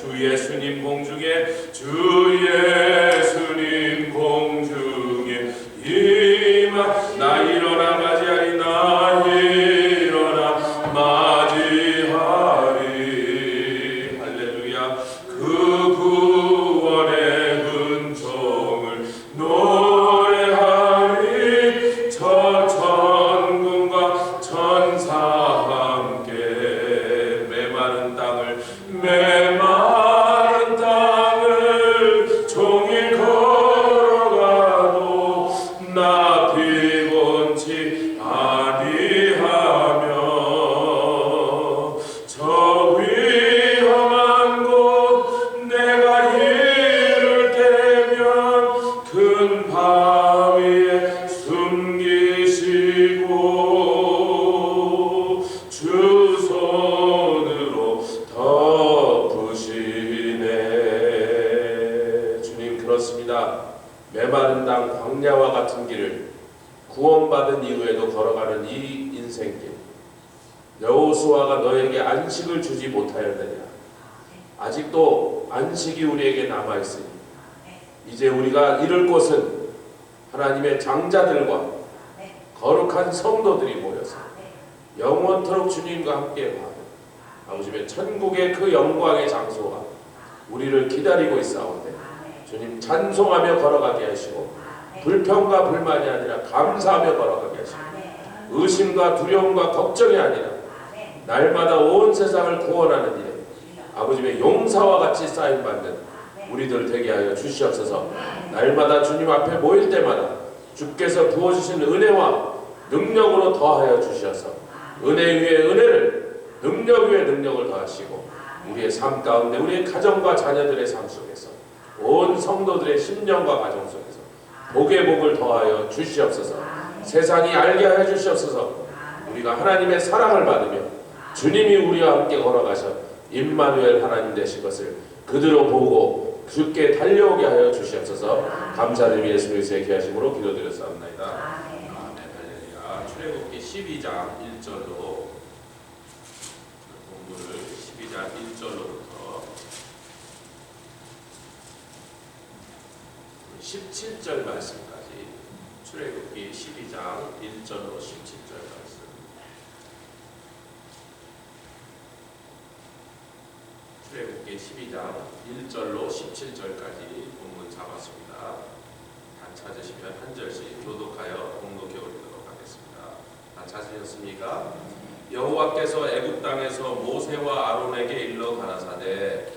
주 예수님 공중에 주 예수님 공중에 임하 나 일어나 맞이하리 나 일어나 맞이하리 할렐루야 그 구원의 은총을 노래하리 저 천군과 천사 함께 메마른 땅을 종일 걸어가도 나 피곤치 아니하며 저 위험한 곳 내가 이를 때면 큰 바위에 숨기시고 주 손으로 덮으시네. 주님 그렇습니다. 메마른 땅 광야와 같은 길을 구원받은 이후에도 걸어가는 이 인생길, 여호수아가 너에게 안식을 주지 못하였느냐? 아직도 안식이 우리에게 남아있으니 이제 우리가 이룰 곳은 하나님의 장자들과 거룩한 성도들이 모여서 영원토록 주님과 함께 가는 아버지의 천국의 그 영광의 장소가 우리를 기다리고 있사오니 주님 찬송하며 걸어가게 하시고 불평과 불만이 아니라 감사하며 걸어가게 하시고 의심과 두려움과 걱정이 아니라 날마다 온 세상을 구원하는 일에 아버지의 용사와 같이 쌓임받는 우리들 되게 하여 주시옵소서. 날마다 주님 앞에 모일 때마다 주께서 부어주신 은혜와 능력으로 더하여 주셔서 은혜 위에 은혜를 능력 위에 능력을 더하시고 우리의 삶 가운데 우리의 가정과 자녀들의 삶 속에서 온 성도들의 심령과 가정 속에서 복의 복을 더하여 주시옵소서. 세상이 알게 하여 주시옵소서. 우리가 하나님의 사랑을 받으며 주님이 우리와 함께 걸어가셔 임마누엘 하나님 되신 것을 그대로 보고 주께 달려오게 하여 주시옵소서. 감사드리며 예수 그리스도의 귀하심으로 기도드렸사옵나이다. 아멘. 할렐루야. 출애굽기 12장 1절로 공부를 12장 1절로부터 17절 말씀까지 출애굽기 12장 1절로 17절 말씀. 출애굽기 12장 1절로 17절까지 본문 잡았습니다. 다 찾으시면 한 절씩 교독하여 공독해 올리도록 하겠습니다. 다 찾으셨습니까? 여호와께서 애굽 땅에서 모세와 아론에게 일러 가라사대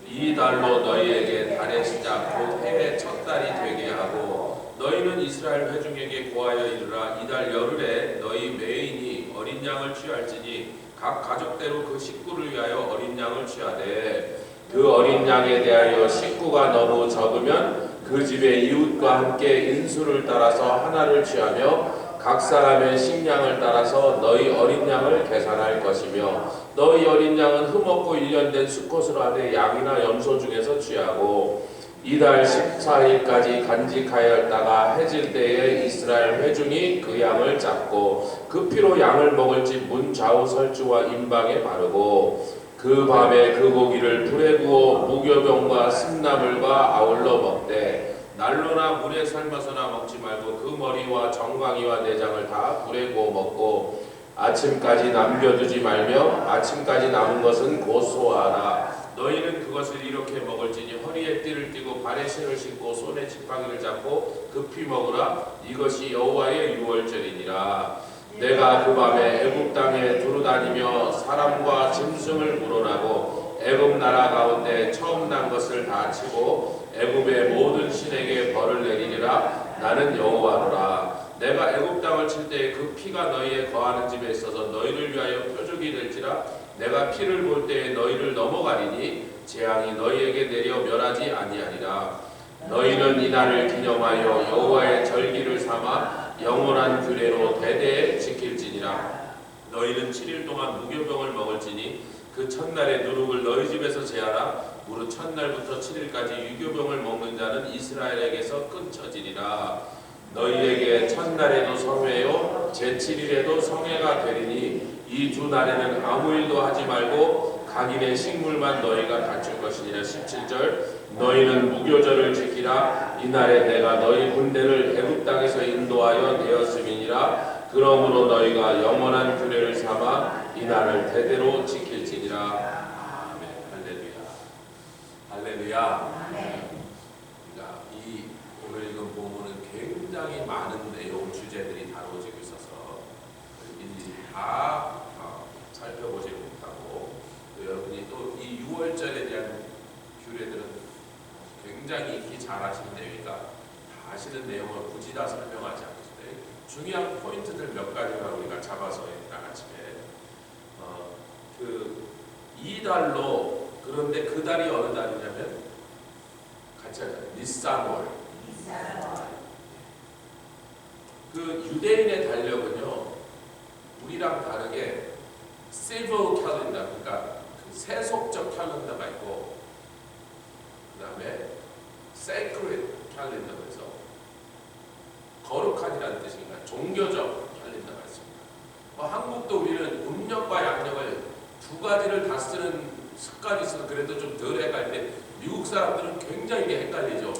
이 달로 너희에게 달의 시작 곧 해의 첫 달이 되게 하고 너희는 이스라엘 회중에게 고하여 이르라 이 달 열흘에 너희 매인이 어린 양을 취할지니 각 가족대로 그 식구를 위하여 어린 양을 취하되 그 어린 양에 대하여 식구가 너무 적으면 그 집의 이웃과 함께 인수를 따라서 하나를 취하며 각 사람의 식량을 따라서 너희 어린 양을 계산할 것이며 너희 어린 양은 흠없고 1년 된 수컷으로 하되 양이나 염소 중에서 취하고 이달 14일까지 간직하였다가 해질 때에 이스라엘 회중이 그 양을 잡고 그 피로 양을 먹을지 문 좌우 설주와 임방에 바르고 그 밤에 그 고기를 불에 구워 무교병과 쓴나물과 아울러 먹되 난로나 물에 삶아서나 먹지 말고 그 머리와 정강이와 내장을 다 불에 구워 먹고 아침까지 남겨두지 말며 아침까지 남은 것은 곧 소화하라. 너희는 그것을 이렇게 먹을지니 허리에 띠를 띠고 발에 신을 신고 손에 지팡이를 잡고 급히 먹으라. 이것이 여호와의 유월절이니라. 내가 그 밤에 애굽 땅에 두루다니며 사람과 짐승을 물어나고 애굽 나라 가운데 처음 난 것을 다 치고 애굽의 모든 신에게 벌을 내리리라. 나는 여호와로라. 내가 애굽 땅을 칠 때에 그 피가 너희의 거하는 집에 있어서 너희를 위하여 표적이 될지라. 내가 피를 볼 때에 너희를 넘어가리니 재앙이 너희에게 내려 멸하지 아니하리라. 너희는 이 날을 기념하여 여호와의 절기를 삼아 영원한 규례로 대대에 지킬지니라. 너희는 7일 동안 무교병을 먹을지니 그 첫날의 누룩을 너희 집에서 제하라. 무릇 첫날부터 7일까지 유교병을 먹는 자는 이스라엘에게서 끊쳐지리라. 너희에게 첫날에도 성회요 제7일에도 성회가 되리니 이 두 날에는 아무 일도 하지 말고 각인의 식물만 너희가 갖춘 것이니라. 17절 너희는 무교절을 지키라. 이날에 내가 너희 군대를 애굽 땅에서 인도하여 내었음이니라. 그러므로 너희가 영원한 규례를 삼아 이날을 대대로 지킬지니라. 아멘. 할렐루야. 할렐루야. 그러니까 이 오늘 읽은 본문은 굉장히 많은 내용 주제들이 다루어지고 있어서 일일이 다 살펴보지 못하고 또 여러분이 또 이 6월절에 대한 규례들은 굉장히 익히 잘 아시는 내용이니까 다 아시는 내용을 굳이 다 설명하지 않겠습니다. 중요한 포인트들 몇 가지만 우리가 잡아서 나가지게 이 달로 그런데 그 달이 어느 달이냐면 같이 하자. 니산월. 그 유대인의 달력은요 우리랑 다르게 civil calendar 그러니까 그 세속적 캘린더가 있고 그 다음에 sacred calendar가 있어 거룩한이라는 뜻이니까 종교적 캘린더가 있습니다. 한국도 우리는 음력과 양력을 두 가지를 다 쓰는 습관이 있어서 그래도 좀 덜 헷갈리는데 미국 사람들은 굉장히 이게 헷갈리죠.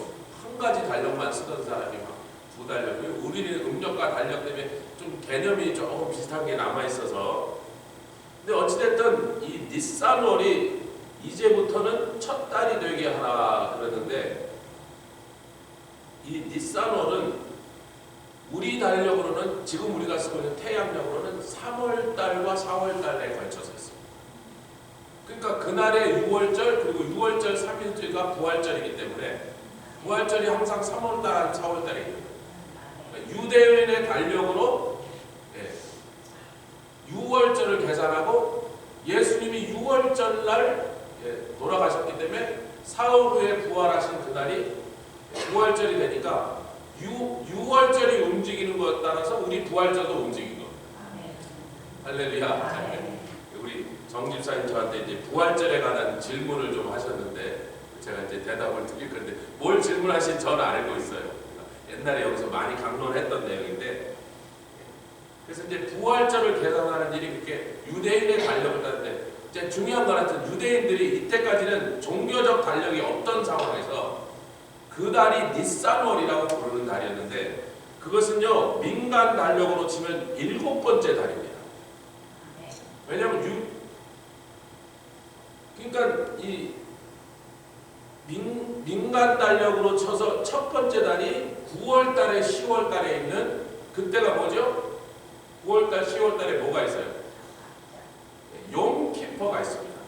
한 가지 달력만 쓰던 사람이 막 두 달력. 우리는 음력과 달력 때문에 좀 개념이 조금 비슷한 게 남아 있어서. 근데 어찌됐든 이 니산월이 이제부터는 첫 달이 되게 하라 그러는데 이 니산월은 우리 달력으로는 지금 우리가 쓰고 있는 태양력으로는 3월달과 4월달에 걸쳐서 있습니다. 그러니까 그날의 6월절 그리고 6월절 3일째가 부활절이기 때문에 부활절이 항상 3월달, 4월달에 있는 거예요. 유대인의 달력으로 6월절을 계산하고 예수님이 6월절 날 돌아가셨기 때문에 사흘 후에 부활하신 그날이 부활절이 되니까 6월절이 움직이는 것에 따라서 우리 부활절도 움직인 겁니다. 할렐루야. 우리 정집사님 저한테 이제 부활절에 관한 질문을 좀 하셨는데 제가 이제 대답을 드릴 건데 뭘 질문하신 저는 알고 있어요. 옛날에 여기서 많이 강론했던 내용인데 그래서 이제 부활절을 계산하는 일이 그렇게 유대인의 달력을 따는데 이제 중요한 건 하여튼 유대인들이 이때까지는 종교적 달력이 없던 상황에서 그 달이 니산월이라고 부르는 달이었는데 그것은요 민간 달력으로 치면 7번째 달입니다. 왜냐하면 그러니까 이 민간 달력으로 쳐서 첫 번째 달이 9월달에 10월달에 있는 그때가 뭐죠? 9월달 10월달에 뭐가 있어요? 욤키퍼가 있습니다.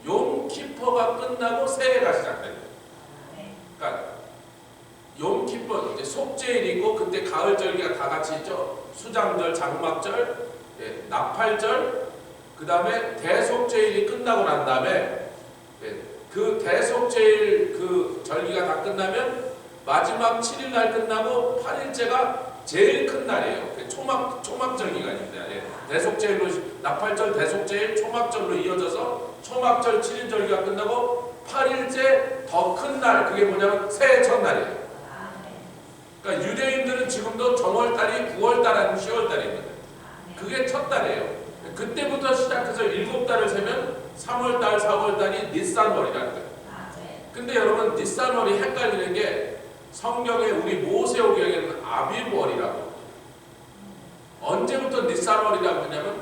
욤키퍼가 끝나고 새해가 시작됩니다. 그러니까 욤키퍼 이제 속죄일이 있고 그때 가을절기가 다 같이 있죠. 수장절, 장막절, 나팔절, 그 다음에 대속죄일이 끝나고 난 다음에 그 대속죄일 그 절기가 다 끝나면 마지막 7일 날 끝나고 8일째가 제일 큰 날이에요. 초막절기가 있습니다. 대속죄일로 나팔절, 대속죄일, 초막절로 이어져서 초막절 7일 절기가 끝나고 8일째 더 큰 날 그게 뭐냐면 새해 첫날이에요. 그러니까 유대인들은 지금도 정월달이 9월달 아니면 10월달입니다. 그게 첫 달이에요. 그때부터 시작해서 7달을 세면 3월달, 4월달이 니산월이라는 거예요. 근데 여러분 니산월이 헷갈리는 게 성경에 우리 모세오경에는 아비월이라고 언제부터 니산월이라고 하냐면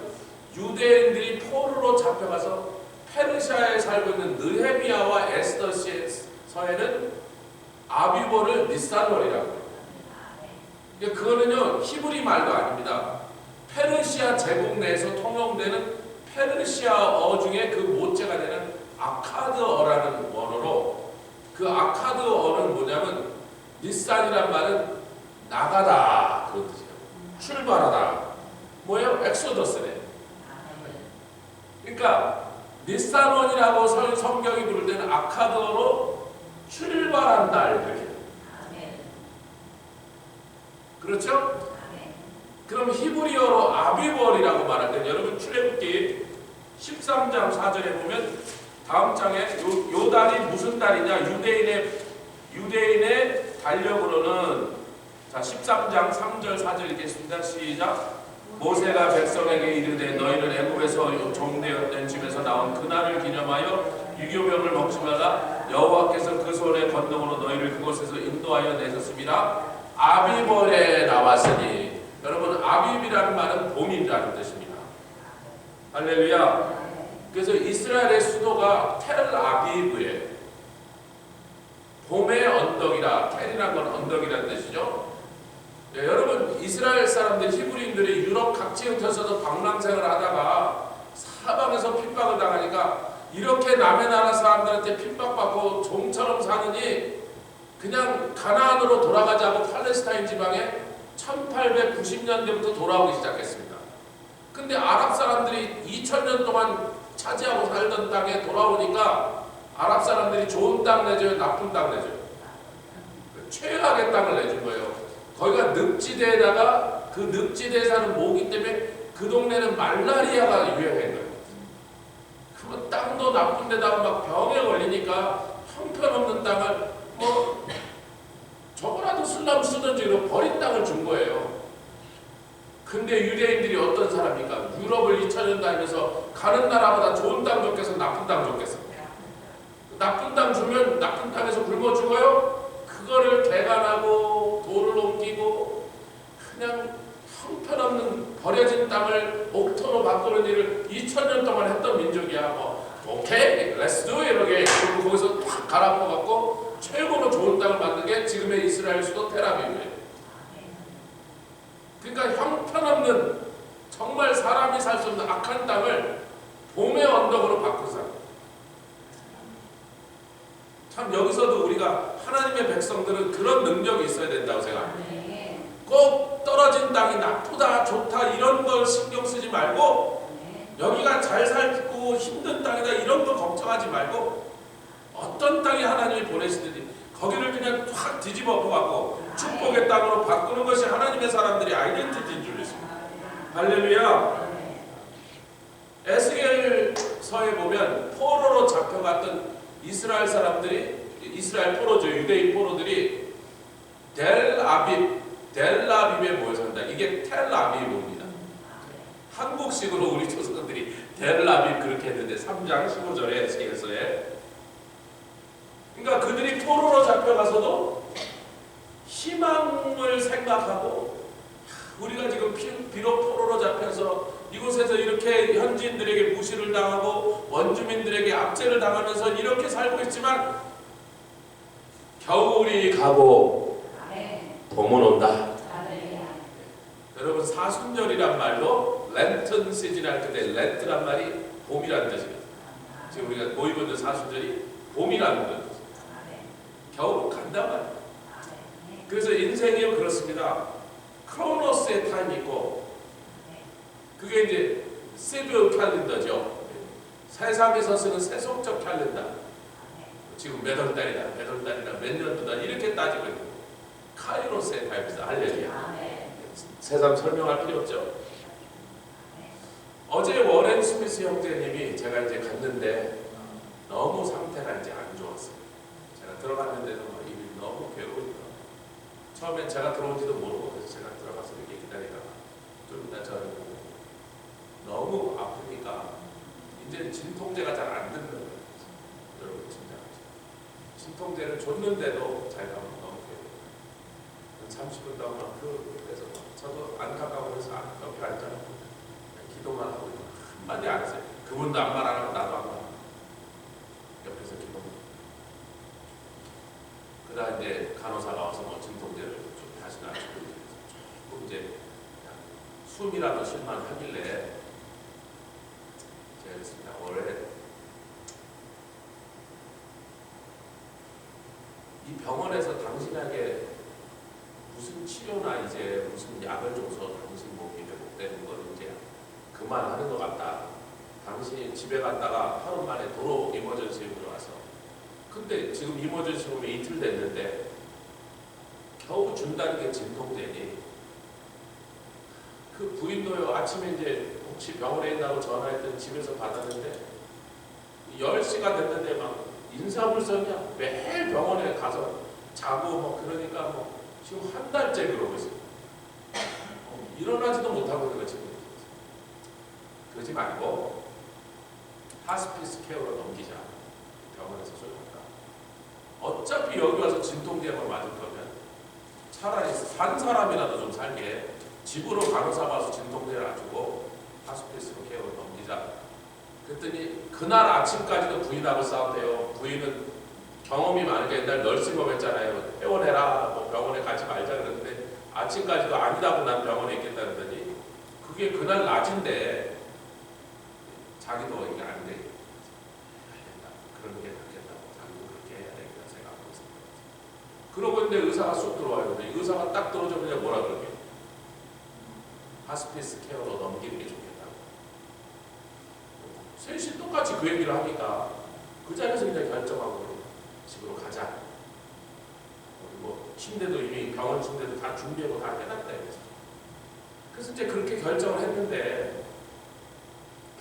유대인들이 포로로 잡혀가서 페르시아에 살고 있는 느헤미야와 에스더 서에는 아비월을 니산월이라고 해요. 그거는요 히브리 말도 아닙니다. 페르시아 제국 내에서 통용되는 페르시아어 중에 그 모체가 되는 아카드어라는 원어로 그 아카드어는 뭐냐면 니산이란 말은 나가다 그런 뜻이에요. 출발하다. 뭐예요? 엑소더스네. 그러니까 니산원이라고 성경이 부를 때는 아카드어로 출발한 날 이렇게. 그렇죠? 그럼 히브리어로 아비월이라고 말할 때 여러분 출애굽기 13장 4절에 보면 다음 장에 요 달이 무슨 달이냐 유대인의 달력으로는 자 13장 3절 4절 읽겠습니다. 시작. 모세가 백성에게 이르되 너희는 애굽에서 종되었던 집에서 나온 그날을 기념하여 유교병을 먹지 말라. 여호와께서 그 손의 권능으로 너희를 그곳에서 인도하여 내셨습니다. 아비벌에 나왔으니, 여러분 아비비라는 말은 봄이라는 뜻입니다. 할렐루야. 그래서 이스라엘의 수도가 텔아비브예요. 봄의 언덕이라, 텔이란 건 언덕이라는 뜻이죠. 네, 여러분 이스라엘 사람들, 히브리인들이 유럽 각지에 흩어져서 방랑생을 하다가 사방에서 핍박을 당하니까 이렇게 남의 나라 사람들한테 핍박받고 종처럼 사느니 그냥 가나안으로 돌아가자고 팔레스타인 지방에 1890년대부터 돌아오기 시작했습니다. 근데 아랍 사람들이 2000년 동안 차지하고 살던 땅에 돌아오니까 아랍 사람들이 좋은 땅 내줘요, 나쁜 땅 내줘요? 최악의 땅을 내준 거예요. 거기가 늪지대에다가 그 늪지대에 사는 모기 때문에 그 동네는 말라리아가 유행한 거예요. 그러면 땅도 나쁜 데다가 막 병에 걸리니까 형편없는 땅을 뭐 저거라도 쓸라면 쓰든지 이러고 버린 땅을 준 거예요. 근데 유대인들이 어떤 사람입니까? 유럽을 2000년 다니면서 가는 나라보다 좋은 땅 줬겠어, 나쁜 땅 줬겠어? 나쁜 땅 주면 나쁜 땅에서 굶어 죽어요? 그거를 개간하고 돌을 옮기고 그냥 형편없는 버려진 땅을 옥토로 바꾸는 일을 2000년 동안 했던 민족이야. 뭐 오케이, let's do it 이렇게 그리고 거기서 탁 갈아엎어갖고 최고로 좋은 땅을 만든 게 지금의 이스라엘 수도 텔아비브예요. 그러니까 형편없는 정말 사람이 살 수 없는 악한 땅을 봄의 언덕으로 바꾼 사람. 참 여기서도 우리가 하나님의 백성들은 그런 능력이 있어야 된다고 생각합니다. 꼭 떨어진 땅이 나쁘다 좋다 이런 걸 신경 쓰지 말고 여기가 잘 살고 힘든 땅이다 이런 거 걱정하지 말고 어떤 땅에 하나님이 보내시든지 거기를 그냥 확 뒤집어 엎어갖고 축복의 땅으로 바꾸는 것이 하나님의 사람들의 아이덴티티인 줄 믿습니다. 할렐루야. 에스겔서에 보면 포로로 잡혀갔던 이스라엘 사람들이, 이스라엘 포로죠, 유대인 포로들이 델아비브에 모여 산다. 이게 텔아비브입니다. 한국식으로 우리 조선들이 델아비브 그렇게 했는데 3장 15절에 에스겔서에, 그러니까 그들이 포로로 잡혀가서도 희망을 생각하고 우리가 지금 비록 포로로 잡혀서 이곳에서 이렇게 현지인들에게 무시를 당하고 원주민들에게 압제를 당하면서 이렇게 살고 있지만 겨울이 가고 봄은 온다. 여러분 사순절이란 말로 렌튼 시즌 할 때 렌트란 말이 봄이라는 뜻입니다. 지금 우리가 모이고 있는 사순절이 봄이라는 뜻입니다. 겨울은 간단 말이에요. 그래서 인생이 그렇습니다. 크로노스의 타임이 있고 그게 이제 시드 캘린더죠. 세상에서 쓰는 세속적 캘린더. 지금 몇 월 달이다, 몇 년도다 이렇게 따지고 있는 카이로스의 타임입니다. 할렐루야. 세상 설명할 필요 없죠. 어제 워렌 스미스 형제님이 제가 이제 갔는데 너무 상태가 이제 안 좋았어요. 제가 들어갔는데도 막 입이 너무 괴로우니까 처음엔 제가 들어온지도 모르고 그래서 제가 들어가서 이렇게 기다리다가 좀 이따 저를 보고 너무 아프니까 이제 진통제가 잘 안 듣는 거예요. 여러분 진짜 진통제를 줬는데도 잘 가면 너무 괴로워요. 30분 동안 그래서 저도 안타까워 해서 옆에 앉아놓고 기도만 하고 한마디 안 했어요. 그분도 아무 말 안 하고 나도 아무 말 안 하고 옆에서 기도만. 그다음 이제 간호사가 와서 뭐 진통제를 좀 다시 놔주고 조금 이제 숨이라도 쉴만 하길래 제가 그랬습니다. 올해 이 병원에서 당신에게 무슨 치료나 이제 무슨 약을 줘서 당신 몸이 회복되는 걸 이제 그만하는 것 같다. 당신이 집에 갔다가 하루 만에 도로 이머전시룸으로 와서 근데 지금 이머전시룸에 이틀 됐는데 겨우 준다는 게 진통제니 그 부인도요 아침에 이제 혹시 병원에 있다고 전화했더니 집에서 받았는데 10시가 됐는데 막 인사불성이야. 매일 병원에 가서 자고 뭐 그러니까 뭐 지금 한 달째 그러고 있어요. 일어나지도 못하고 있는 거지. 그러지 말고 하스피스 케어로 넘기자. 병원에서 소용없다. 어차피 여기 와서 진통제만 맞을 거면 차라리 산 사람이라도 좀 살게 집으로 간호사 봐서 진통제를 안 주고 하스피스 케어로 넘기자. 그랬더니 그날 아침까지도 부인하고 싸운대요. 부인은 경험이 많으니까 옛날 널싱홈 했잖아요. 퇴원해라, 뭐 병원에 가지 말자 그랬는데 아침까지도 아니라고 난 병원에 있겠다 그러더니 그게 그날 낮인데 자기도 이게 안 돼. 그런 게 낫겠다고 자기도 그렇게 해야 되겠다 생각하고 있습니다. 그러고 있는데 의사가 쑥 들어와요. 의사가 딱 들어오자마자 뭐라 그러게? 하스피스 케어로 넘기는 게 좋겠다고. 셋이 똑같이 그 얘기를 하니까 그 자리에서 그냥 결정하고 집으로 가자. 뭐 침대도 이미 병원 침대도 다 준비하고 다 해놨다. 그래서 이제 그렇게 결정을 했는데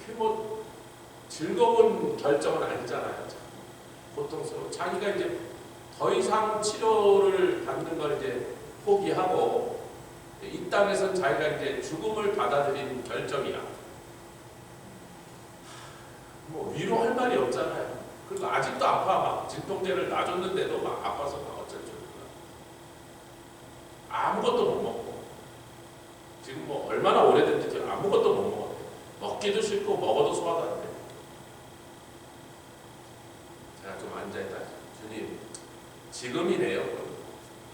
그 뭐 즐거운 결정은 아니잖아요. 고통스러워. 자기가 이제 더 이상 치료를 받는 걸 이제 포기하고 이 땅에서 자기가 이제 죽음을 받아들인 결정이야. 뭐 위로할 말이 없잖아요. 그리고 아직도 아파. 막 진통제를 놔줬는데도 막 아파서 막 어쩔 줄 몰라. 아무것도 못 먹고 지금 뭐 얼마나 오래됐는지 아무것도 못 먹어. 먹기도 싫고 먹어도 소화도 안 돼. 제가 좀 앉아있다. 주님, 지금이네요.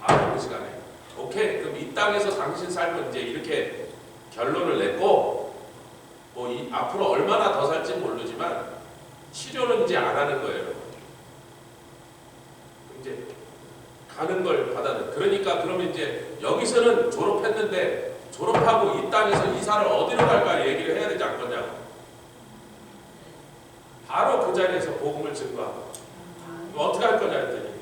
바로 그 시간에. 오케이, 그럼 이 땅에서 당신 삶은 이제 이렇게 결론을 냈고, 뭐 앞으로 얼마나 더 살지 모르지만 치료는 이제 안 하는 거예요. 이제 가는 걸 받아들. 그러니까 그러면 이제 여기서는 졸업했는데 졸업하고 이 땅에서 이사를 어디로 갈까 얘기를 해야 되지 않겠냐고. 바로 그 자리에서 복음을 증거하고 어떻게 할 거냐 했더니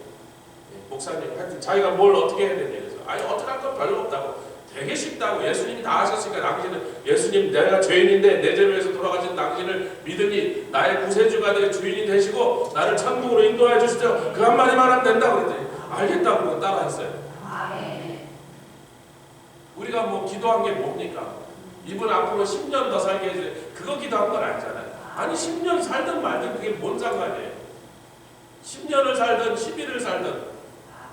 목사님 하여튼 자기가 뭘 어떻게 해야 되냐 그래서 아니 어떻게 할 건 별로 없다고. 되게 쉽다고. 예수님이 다 하셨으니까 당신은 예수님 내가 죄인인데 내 죄를 위해서 돌아가신 당신을 믿으니 나의 구세주가 내 주인이 되시고 나를 천국으로 인도해 주시죠. 그 한마디만 하면 된다고 그랬더니 알겠다고 따라했어요. 우리가 뭐 기도한 게 뭡니까? 이분 앞으로 10년 더 살게 해주세요. 그거 기도한 건 아니잖아요. 아니 10년 살든 말든 그게 뭔 상관이에요. 10년을 살든 10일을 살든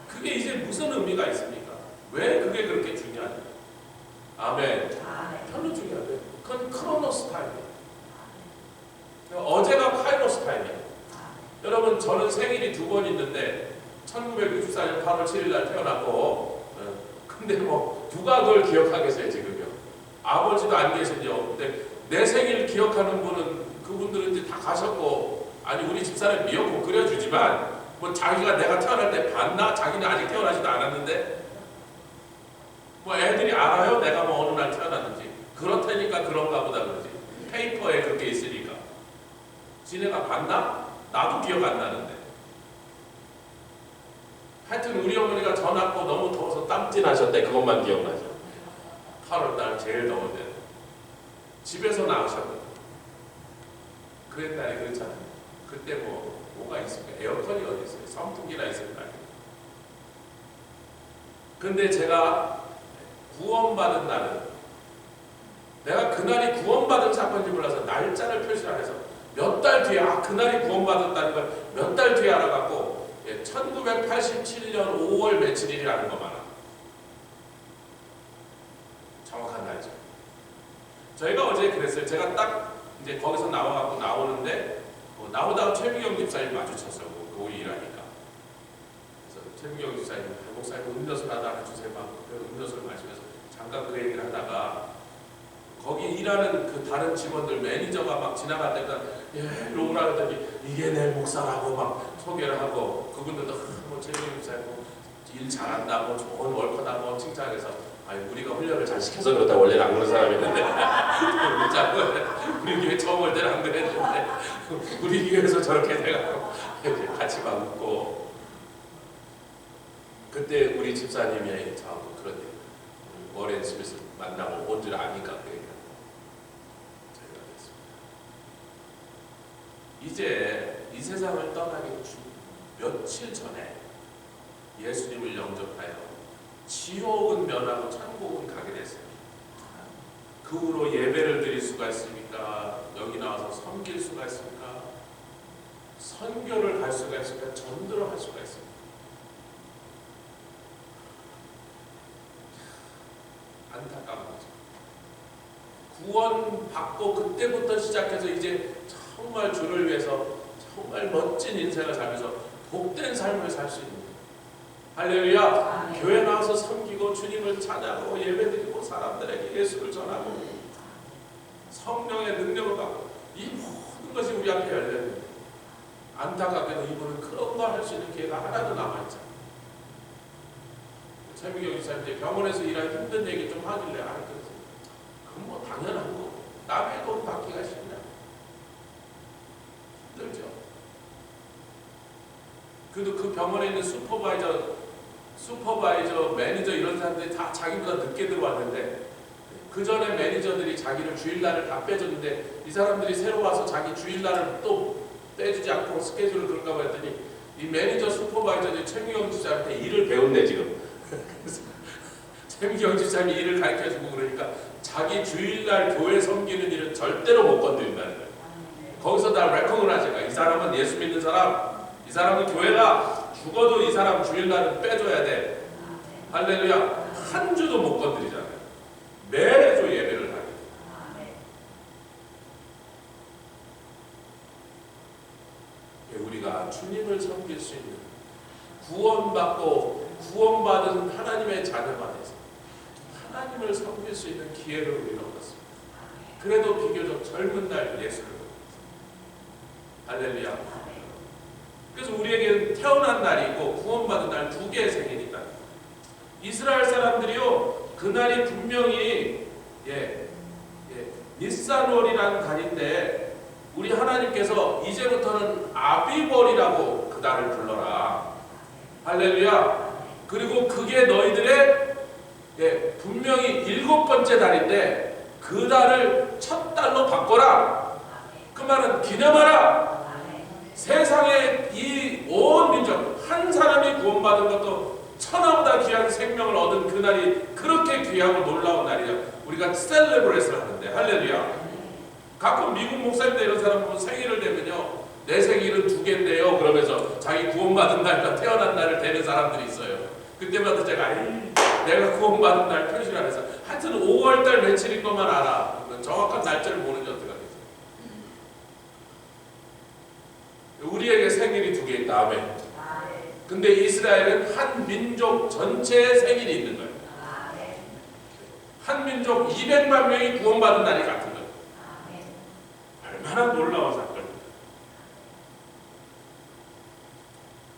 그게 이제 무슨 의미가 있습니까? 왜 그게 그렇게 중요하냐? 아멘. 별로 중요하대요. 그건 크로노스 타임이에요. 어제가 카이로스 타임이에요. 여러분 저는 생일이 2번 있는데 1964년 8월 7일 날 태어났고 근데 뭐 누가 그걸 기억하겠어요 지금요. 아버지도 안 계시죠. 근데 내 생일 기억하는 분은 그분들은 이제 다 가셨고 아니 우리 집사람 미역국 끓여주지만 뭐 자기가 내가 태어날 때 봤나? 자기는 아직 태어나지도 않았는데 뭐 애들이 알아요? 내가 뭐 어느 날 태어났는지. 그렇다니까 그런가 보다 그러지. 페이퍼에 그렇게 있으니까. 지네가 봤나? 나도 기억 안 나는데. 하여튼 우리 어머니가 전화고 너무 더워서 땀띠 나셨대. 그것만 기억나죠. 8월달 제일 더울 때 집에서 나오셨거든. 그 옛날에 그렇잖아요. 그때 뭐가 있습니까? 에어컨이 어디 있어요? 선풍기나 있습니다. 근데 제가 구원받은 날은 내가 그날이 구원받은 사건인지 몰라서 날짜를 표시를 안 해서 몇 달 뒤에 그날이 구원받았다는 걸 몇 달 뒤에 알아갖고 1987년 5월 며칠이라는 것만 알아. 정확한 날짜. 저희가 어제 그랬어요. 제가 딱 이제 거기서 나와갖고 나오는데 나오다가 최미경 집사님 마주쳤어요. 우리 일하니까. 그래서 최미경 집사님, 목사님 음료수 하나 주세요. 음료수를 마시면서 잠깐 그 얘기를 하다가 거기 일하는 그 다른 직원들 매니저가 막 지나갈 때가 이러고 그러더니 이게 내 목사라고 막 소개를 하고 그분들도 뭐 최미경 집사님 일 잘한다, 뭐 좋은 월커다, 뭐 칭찬해서 아니 우리가 훈련을 잘 시켜서 그렇다. 원래는 안 그런 사람이었는데 우리 교회 처음 올 때는 안 그랬는데 우리 교회에서 저렇게 돼가지고 같이 막 웃고 그때 우리 집사님이 저하고 그런데 워렌 스미스 만나고 온 줄 아니까 그 얘기를 저희가 했습니다. 이제 이 세상을 떠나기 며칠 전에 예수님을 영접하여 지옥은 면하고 천국은 가게 됐어요. 그 후로 예배를 드릴 수가 있습니까? 여기 나와서 섬길 수가 있습니까? 선교를 갈 수가 있습니까? 전도를 할 수가 있습니까? 안타까운 거죠. 구원 받고 그때부터 시작해서 이제 정말 주를 위해서 정말 멋진 인생을 살면서 복된 삶을 살 수 있는 거예요. 할렐루야. 교회 나와서 섬기고 주님을 찬양하고 예배드리고 사람들에게 예수를 전하고 성령의 능력을 받고 이 모든 것이 우리 앞에 열렸는데 안타깝게도 이분은 그런 걸 할 수 있는 기회가 하나도 남아있잖아요. 최미경 지사님 병원에서 일하기 힘든 얘기 좀 하길래 그건 뭐 당연한 거. 남의 돈 받기가 싫냐. 힘들죠. 그래도 그 병원에 있는 슈퍼바이저, 매니저 이런 사람들이 다 자기보다 늦게 들어왔는데 그 전에 매니저들이 자기를 주일날을 다 빼줬는데 이 사람들이 새로 와서 자기 주일날을 또 빼주지 않고 스케줄을 그런가 봐 했더니 이 매니저 슈퍼바이저들이 최미경 지사한테 일을 배운대 지금. 그래서 최미경 지사님이 일을 가르쳐주고 그러니까 자기 주일날 교회 섬기는 일은 절대로 못 건드린다는 거예요. 거기서 다 레코그를 하니까 이 사람은 예수 믿는 사람, 이 사람은 교회가 죽어도 이 사람 주일날은 빼줘야 돼. 할렐루야. 한 주도 못 건드리잖아요. 매주 예배를 하게. 우리가 주님을 섬길 수 있는 구원받은 하나님의 자녀가 돼서 하나님을 섬길 수 있는 기회를 우리는 얻었습니다. 그래도 비교적 젊은 날 예수를 믿었습니다. 할렐루야. 그래서 우리에게는 태어난 날이 있고 구원받은 날 두 개의 생일이 있다. 이스라엘 사람들이요 그날이 분명히 니산월이라는 달인데 우리 하나님께서 이제부터는 아비월이라고 그 달을 불러라. 할렐루야. 그리고 그게 너희들의 분명히 7번째 달인데 그 달을 첫 달로 바꿔라. 그 말은 기념하라. 세상에 이 온 민족 한 사람이 구원받은 것도 천하보다 귀한 생명을 얻은 그날이 그렇게 귀하고 놀라운 날이야. 우리가 셀레브레이션을 하는데 할렐루야. 가끔 미국 목사님들 이런 사람 보면 생일을 대면요 내 생일은 2개인데요 그러면서 자기 구원받은 날과 태어난 날을 대는 사람들이 있어요. 그때마다 제가 내가 구원받은 날 표시를 안 해서 하여튼 5월달 며칠인 것만 알아. 정확한 날짜를 모르는지 어떡하겠어요. 우리에게 생일이 2개 있다. 아멘. 근데 이스라엘은 한 민족 전체의 생일이 있는 거예요. 한 민족 200만 명이 구원받은 날이 같은 거예요. 얼마나 놀라운 사건입니다.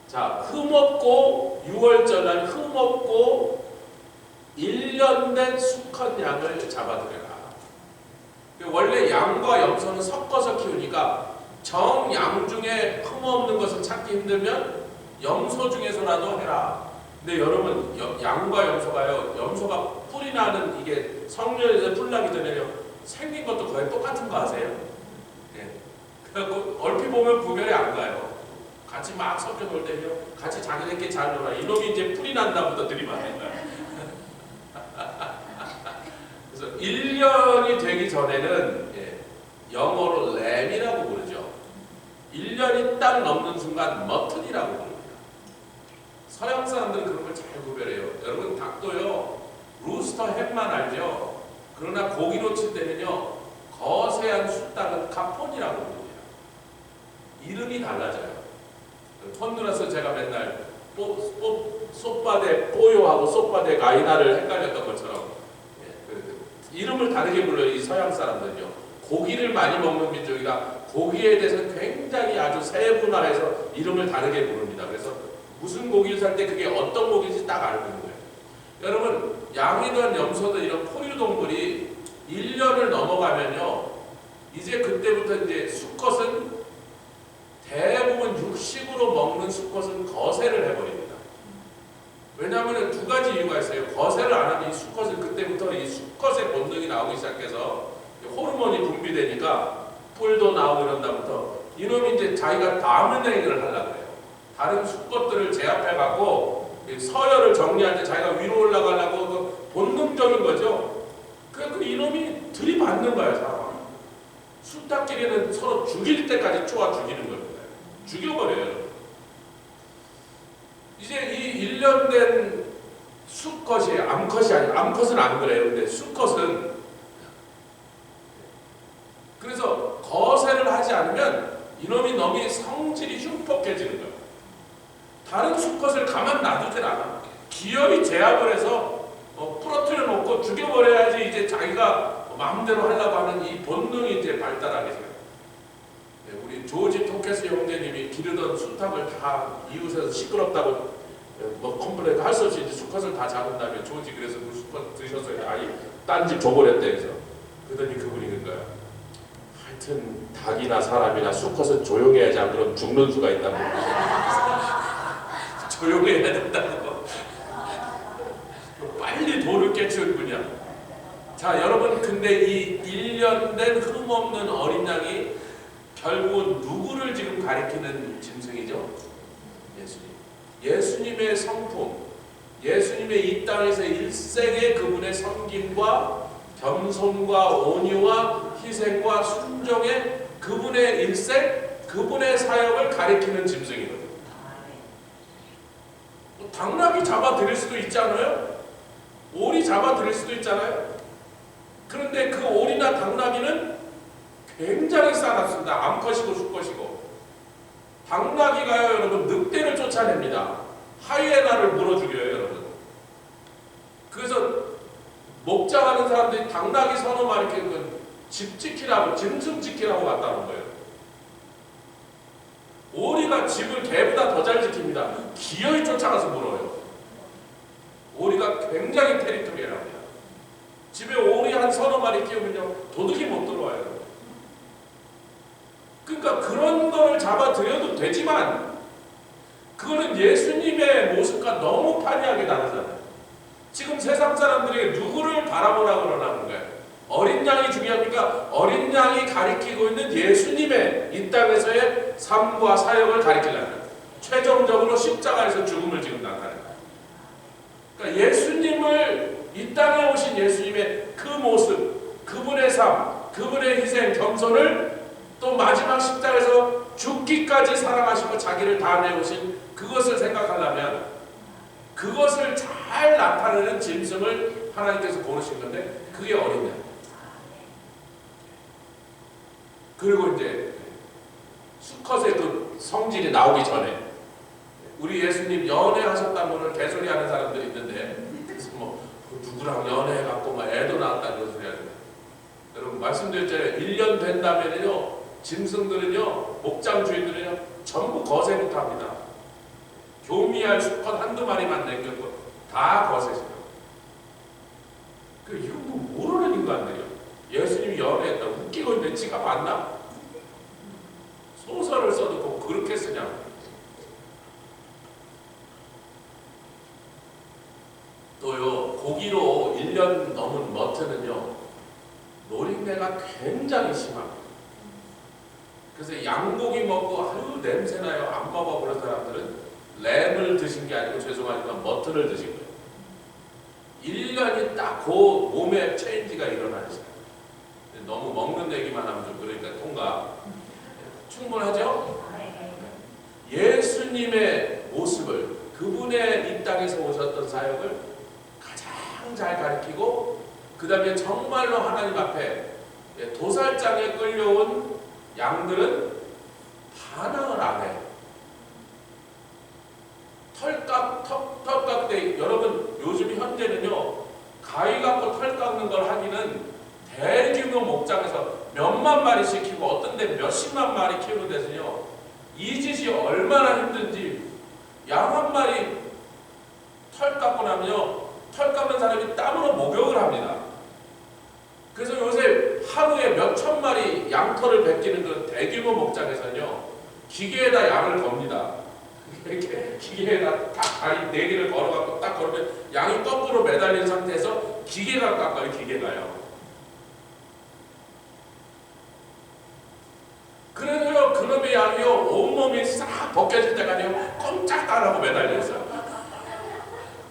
자, 흠없고 6월절 날 흠없고 1년 된 수컷 양을 잡아들여라. 원래 양과 염소는 섞어서 키우니까 정양 중에 흠없는 것을 찾기 힘들면 염소 중에서라도 해라. 근데 여러분 양과 염소가요 염소가 뿔이 나는 이게 성년에서 뿔 나기 전에요 생긴 것도 거의 똑같은 거 아세요? 그래갖고 얼핏 보면 구별이 안 가요. 같이 막 섞여 놀 때요 같이 자기네끼리 잘 놀아. 이놈이 이제 뿔이 난다부터 들이면 된다. 그래서 1년이 되기 전에는 영어로 램이라고 부르죠. 1년이 딱 넘는 순간 머튼이라고 부릅니다. 서양 사람들은 그런 걸 잘 구별해요. 여러분 닭도요 루스터 햄만 알죠? 그러나 고기로 칠 때는요 거세한 숫닭은 카폰이라고 부릅니다. 이름이 달라져요. 폰두라스 제가 맨날 솥바데 뽀요하고 솥바데 가이나를 헷갈렸던 것처럼 이름을 다르게 불러요. 이 서양 사람들은요 고기를 많이 먹는 민족이라 고기에 대해서 굉장히 아주 세분화해서 이름을 다르게 부릅니다. 그래서 무슨 고기를 살 때 그게 어떤 고기인지 딱 알고 있는 거예요. 여러분 양이든 염소든 이런 포유동물이 1년을 넘어가면요 이제 그때부터 이제 수컷은 대부분 육식으로 먹는 수컷은 거세를 해버립니다. 왜냐하면 2가지 이유가 있어요. 거세를 안 하면 이 수컷은 그때부터 이 수컷의 본능이 나오기 시작해서 호르몬이 분비되니까 뿔도 나오고 이런다부터 이놈이 이제 자기가 다미네이트를 하려고 해요. 다른 수컷들을 제압해갖고 서열을 정리할 때 자기가 위로 올라가려고 본능적인 거죠. 그 이놈이 들이받는 거야, 사람. 수탉끼리는 서로 죽일 때까지 쪼아 죽이는 겁니다. 죽여버려요. 이제 이 1년 된 수컷이, 암컷이 아니고, 암컷은 안 그래요. 근데 수컷은, 그래서 거세를 하지 않으면 이놈이 너무 성질이 흉폭해지는 거예요. 다른 수컷을 가만 놔두질 않아. 기어이 제압을 해서 부러뜨려 놓고 죽여버려야지 이제 자기가 마음대로 하려고 하는 이 본능이 이제 발달하게 돼요. 네, 우리 조지 토케스 형제님이 기르던 수탉을 다 이웃에서 시끄럽다고 컴플레인 할 수 없이 이제 수컷을 다 잡은 다음에 조지 그래서 그 수컷 드셨어요. 아이 딴 집 줘버렸대. 그래서 그러더니 그분이 그런 거야. 하여튼 닭이나 사람이나 수컷은 조용해야지 안 그러면 죽는 수가 있다고. 조용해야 된다고. 빨리 돌을 깨치운 분이야. 자, 여러분, 근데 이 1년 된 흠없는 어린 양이 결국은 누구를 지금 가리키는 짐승이죠? 예수님. 예수님의 성품, 예수님의 이 땅에서 일생의 그분의 섬김과 겸손과 온유와 희생과 순종의 그분의 일생, 그분의 사역을 가리키는 짐승이거든요. 당나귀 잡아드릴 수도 있잖아요. 오리 잡아드릴 수도 있잖아요. 그런데 그 오리나 당나귀는 굉장히 싸납습니다. 암컷이고 수컷이고. 당나귀가요, 여러분, 늑대를 쫓아냅니다. 하이에나를 물어 죽여요, 여러분. 그래서 목장하는 사람들이 당나귀 서너 마리 키우면 집 지키라고, 짐승 지키라고 갔다 온 거예요. 오리가 집을 개보다 더 잘 지킵니다. 기어이 쫓아가서 물어요. 오리가 굉장히 테리토리얼합니다. 집에 오리 한 서너 마리 키우면요, 도둑이 못 들어와요. 그러니까 그런 거를 잡아들여도 되지만 그거는 예수님의 모습과 너무 판이하게 다르잖아요. 지금 세상 사람들이 누구를 바라보라고 그러는 거예요? 어린 양이 중요합니까? 어린 양이 가리키고 있는 예수님의 이 땅에서의 삶과 사역을 가리키려는 거예요. 최종적으로 십자가에서 죽음을 지금 나타내는 거예요. 그러니까 예수님을, 이 땅에 오신 예수님의 그 모습, 그분의 삶, 그분의 희생, 겸손을 또 마지막 십자가에서 죽기까지 사랑하시고 자기를 다 내오신 그것을 생각하려면 그것을 잘 나타내는 짐승을 하나님께서 고르신 건데 그게 어린 양. 그리고 이제 수컷의 그 성질이 나오기 전에 우리 예수님 연애하셨다는 분을 개소리하는 사람들이 있는데 그래서 뭐 누구랑 연애해갖고 막 애도 낳았다 이런 소리 하잖아요. 여러분 말씀드렸잖아요. 1년 된다면요 짐승들은요, 목장 주인들은요 전부 거세부터 합니다. 교미할 수컷 한두 마리만 남겼고 다 거세죠. 그 이거 뭐 모르는 인간들이요. 예수님이 연애했다 웃기고 있는데 지가 봤나? 소설을 써도 그렇게 쓰냐? 또요 고기로 1년 넘은 머트는요 노린내가 굉장히 심합니다. 그래서 양고기 먹고 아유 냄새나요 안 먹어보는 사람들은 램을 드신 게 아니고 죄송하지만 머트를 드신 거예요. 1년이 딱 그 몸에 체인지가 일어나는 시간. 너무 먹는 얘기만 하면 좀 그러니까 통과. 충분하죠? 예수님의 모습을, 그분의 이 땅에서 오셨던 사역을 가장 잘 가리키고 그 다음에 정말로 하나님 앞에 도살장에 끌려온 양들은 반항을 안 해요. 털 깎대, 여러분 요즘 현재는요 가위 갖고 털 깎는 걸 하기는 대규모 목장에서 몇만 마리씩 키우고 어떤 데 몇십만 마리 키우는 데서요 이 짓이 얼마나 힘든지 양 한 마리 털 깎고 나면요 털 깎는 사람이 땀으로 목욕을 합니다. 그래서 요새 하루에 몇천 마리 양털을 벗기는 그 대규모 목장에서는요 기계에다 양을 겁니다. 이렇게 기계에다 딱 다리 4개를 걸어갖고 딱 걸으면 양이 거꾸로 매달린 상태에서 기계가 깎아요. 기계가요. 그래도요 그놈의 양이요 온몸이 싹 벗겨질 때까지요 꼼짝 안 하고 매달려 있어요.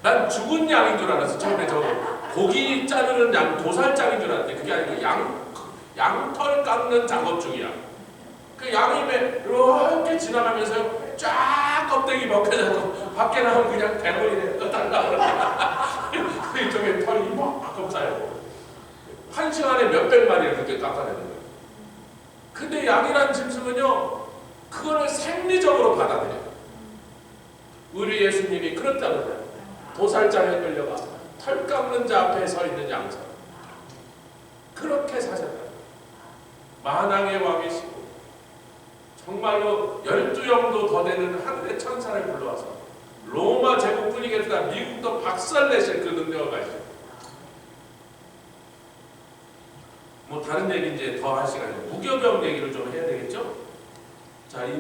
난 죽은 양인 줄 알았어. 처음에 저거 고기 자르는 양, 도살장인 줄 알았는데 그게 아니고 양털 깎는 작업 중이야. 그 양이 이렇게 지나가면서 쫙 껍데기 벗겨져서 밖에 나오면 그냥 대머리에 떠달라 그러니까 이쪽에 털이 이만큼 쌓이고 1시간에 몇백 마리를 그렇게 깎아내는 거예요. 근데 양이란 짐승은요 그거를 생리적으로 받아들여요. 우리 예수님이 그렇다는 거예요. 도살장에 끌려가 털 깎는 자 앞에 서 있는 양처럼 그렇게 사셨다. 만왕의 왕이시고 정말로 12영도 더 되는 하늘의 천사를 불러와서 로마 제국뿐이겠다 미국도 박살내실 그 능력을 가지고 뭐 다른 얘기 이제 더 할 시간이에요. 무교병 얘기를 좀 해야 되겠죠? 자, 이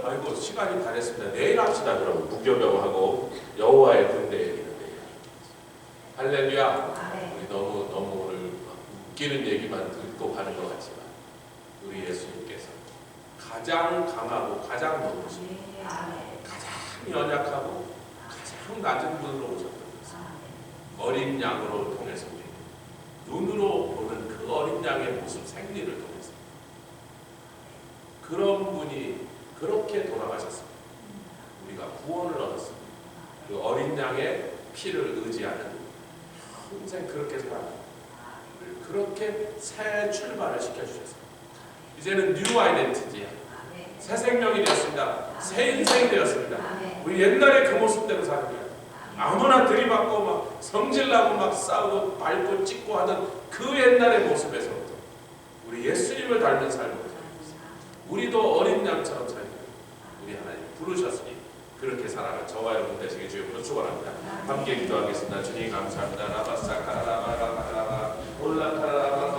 아이고 시간이 다 됐습니다. 내일 합시다. 그럼 무교병하고 여호와의 군대 얘기인데 할렐루야. 우리 너무 오늘 웃기는 얘기만 듣고 가는 것 같지만 우리 예수님께서 가장 강하고 가장 높으신 가장 연약하고 가장 낮은 분으로 오셨던 것은 어린 양으로 통해서 우리 눈으로 보는 그 어린 양의 모습 생리를 통해서 그런 분이 그렇게 돌아가셨습니다. 우리가 구원을 얻었습니다. 그 어린 양의 피를 의지하는 평생 그렇게 살아갑니다. 그렇게 새 출발을 시켜주셨습니다. 이제는 뉴 아이덴티티야. 새 생명이 되었습니다. 새 인생이 되었습니다. 우리 옛날에 그 모습대로 사는 거야. 아무나 들이받고 막 성질나고 막 싸우고 밟고 찍고 하던 그 옛날의 모습에서부터 우리 예수님을 닮은 삶을 살고 있습니다. 우리도 어린 양처럼 살고 우리 하나님 부르셨으니 그렇게 살아가 저와 여러분 되시길 주님으로 축원합니다. 함께 기도하겠습니다. 주님 감사합니다. 라바사카라바라바라바 올라카라바